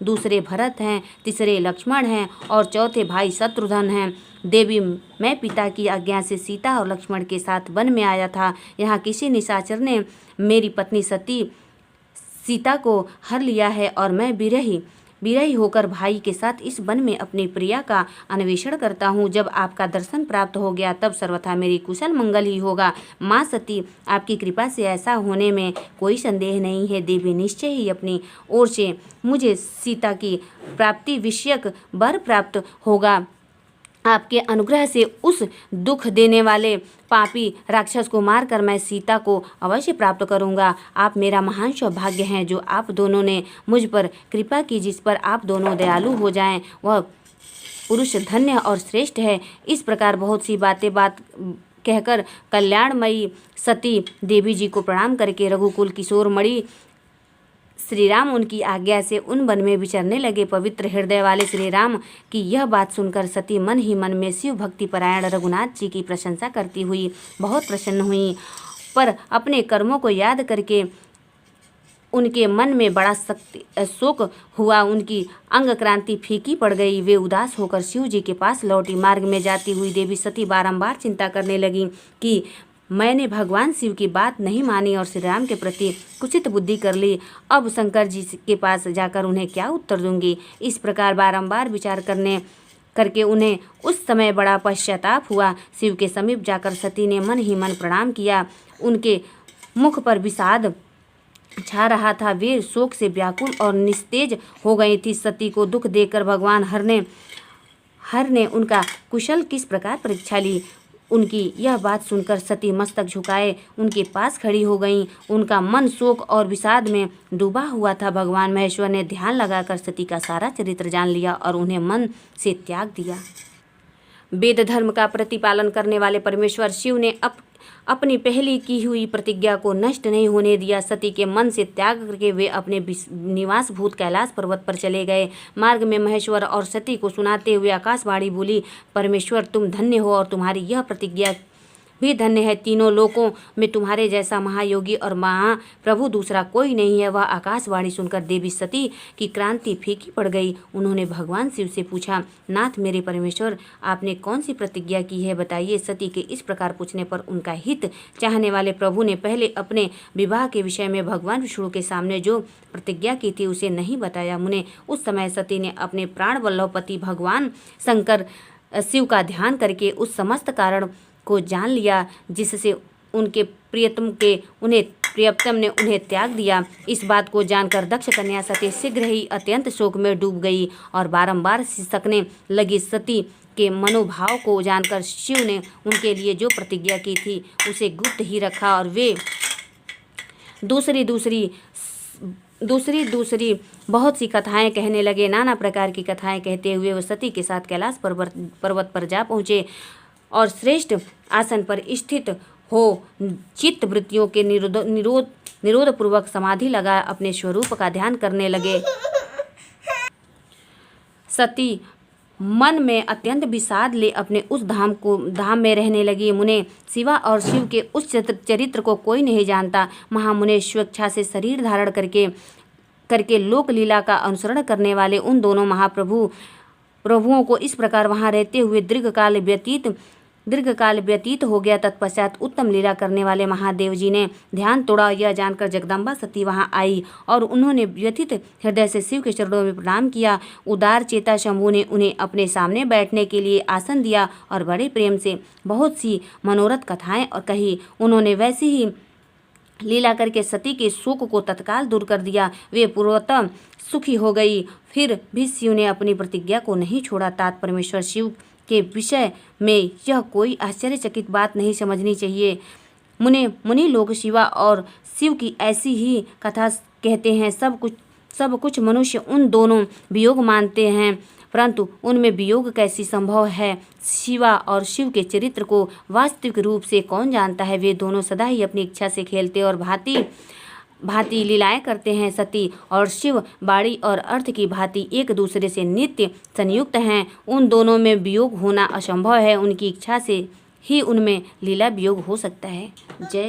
दूसरे भरत हैं, तीसरे लक्ष्मण हैं और चौथे भाई शत्रुघ्न हैं। देवी, मैं पिता की आज्ञा से सीता और लक्ष्मण के साथ वन में आया था। यहाँ किसी निशाचर ने मेरी पत्नी सीता को हर लिया है और मैं विरही होकर भाई के साथ इस वन में अपनी प्रिया का अन्वेषण करता हूँ। जब आपका दर्शन प्राप्त हो गया तब सर्वथा मेरी कुशल मंगल ही होगा। माँ सती, आपकी कृपा से ऐसा होने में कोई संदेह नहीं है। देवी, निश्चय ही अपनी ओर से मुझे सीता की प्राप्ति विषयक वर प्राप्त होगा। आपके अनुग्रह से उस दुख देने वाले पापी राक्षस को मारकर मैं सीता को अवश्य प्राप्त करूंगा। आप मेरा महान सौभाग्य हैं जो आप दोनों ने मुझ पर कृपा की। जिस पर आप दोनों दयालु हो जाएं वह पुरुष धन्य और श्रेष्ठ है। इस प्रकार बहुत सी बात कहकर कल्याणमयी सती देवी जी को प्रणाम करके रघुकुल किशोर मणि श्री राम उनकी आज्ञा से उन वन में विचरने लगे। पवित्र हृदय वाले श्री राम की यह बात सुनकर सती मन ही मन में शिव भक्ति परायण रघुनाथ जी की प्रशंसा करती हुई बहुत प्रसन्न हुई, पर अपने कर्मों को याद करके उनके मन में बड़ा शोक हुआ। उनकी अंग क्रांति फीकी पड़ गई। वे उदास होकर शिव जी के पास लौटी। मार्ग में जाती हुई देवी सती बारंबार चिंता करने लगी कि मैंने भगवान शिव की बात नहीं मानी और श्री राम के प्रति कुचित बुद्धि कर ली। अब शंकर जी के पास जाकर उन्हें क्या उत्तर दूंगी। इस प्रकार बारंबार विचार करके उन्हें उस समय बड़ा पश्चाताप हुआ। शिव के समीप जाकर सती ने मन ही मन प्रणाम किया। उनके मुख पर विषाद छा रहा था। वे शोक से व्याकुल और निस्तेज हो गई थी। सती को दुख देकर भगवान हर ने उनका कुशल किस प्रकार परीक्षा ली। उनकी यह बात सुनकर सती मस्तक झुकाए उनके पास खड़ी हो गईं। उनका मन शोक और विषाद में डूबा हुआ था। भगवान महेश्वर ने ध्यान लगाकर सती का सारा चरित्र जान लिया और उन्हें मन से त्याग दिया। वेद धर्म का प्रतिपालन करने वाले परमेश्वर शिव ने अपनी पहली की हुई प्रतिज्ञा को नष्ट नहीं होने दिया। सती के मन से त्याग करके वे अपने निवास भूत कैलाश पर्वत पर चले गए। मार्ग में महेश्वर और सती को सुनाते हुए आकाशवाणी बोली, परमेश्वर तुम धन्य हो और तुम्हारी यह प्रतिज्ञा भी धन्य है। तीनों लोकों में तुम्हारे जैसा महायोगी और महाप्रभु दूसरा कोई नहीं है। वह आकाशवाणी सुनकर देवी सती की क्रांति फीकी पड़ गई। उन्होंने भगवान शिव से पूछा, नाथ मेरे परमेश्वर, आपने कौन सी प्रतिज्ञा की है, बताइए। सती के इस प्रकार पूछने पर उनका हित चाहने वाले प्रभु ने पहले अपने विवाह के विषय में भगवान विष्णु के सामने जो प्रतिज्ञा की थी उसे नहीं बताया। मुने उस समय सती ने अपने प्राण वल्लभ पति भगवान शंकर शिव का ध्यान करके उस समस्त कारण को जान लिया जिससे उनके प्रियतम ने उन्हें त्याग दिया। इस बात को जानकर दक्ष कन्या सती शीघ्र ही अत्यंत शोक में डूब गई और बारंबार सिसकने लगी। सती के मनोभाव को जानकर शिव ने उनके लिए जो प्रतिज्ञा की थी उसे गुप्त ही रखा और वे दूसरी बहुत सी कथाएं कहने लगे। नाना प्रकार की कथाएं कहते हुए वो सती के साथ कैलाश पर्वत पर जा पहुँचे और श्रेष्ठ आसन पर स्थित हो चित्त वृत्तियों के निरोध पूर्वक समाधि लगा अपने स्वरूप का ध्यान करने लगे। सती मन में अत्यंत विषाद ले अपने उस धाम में रहने लगी। मुने, शिवा और शिव के उस चरित्र को कोई नहीं जानता। महामुने स्वेच्छा से शरीर धारण करके लोक लीला का अनुसरण करने वाले उन दोनों प्रभुओं को इस प्रकार वहां रहते हुए दीर्घकाल व्यतीत हो गया। तत्पश्चात उत्तम लीला करने वाले महादेव जी ने ध्यान तोड़ा। यह जानकर जगदम्बा सती वहां आई और उन्होंने व्यथित हृदय से शिव के चरणों में प्रणाम किया। उदार चेता शंभु ने उन्हें अपने सामने बैठने के लिए आसन दिया और बड़े प्रेम से बहुत सी मनोरथ कथाएं और कही। उन्होंने वैसी ही लीला करके सती के शोक को तत्काल दूर कर दिया। वे पूर्वतः सुखी हो गई। फिर भी शिव ने अपनी प्रतिज्ञा को नहीं छोड़ा। तात परमेश्वर शिव के विषय में यह कोई आश्चर्यचकित बात नहीं समझनी चाहिए। मुनि लोग शिवा और शिव की ऐसी ही कथा कहते हैं। सब कुछ मनुष्य उन दोनों वियोग मानते हैं, परंतु उनमें वियोग कैसी संभव है। शिवा और शिव के चरित्र को वास्तविक रूप से कौन जानता है। वे दोनों सदा ही अपनी इच्छा से खेलते और भांति लीलाएं करते हैं। सती और शिव बाणी और अर्थ की भांति एक दूसरे से नित्य संयुक्त हैं। उन दोनों में वियोग होना असंभव है। उनकी इच्छा से ही उनमें लीला वियोग हो सकता है। जय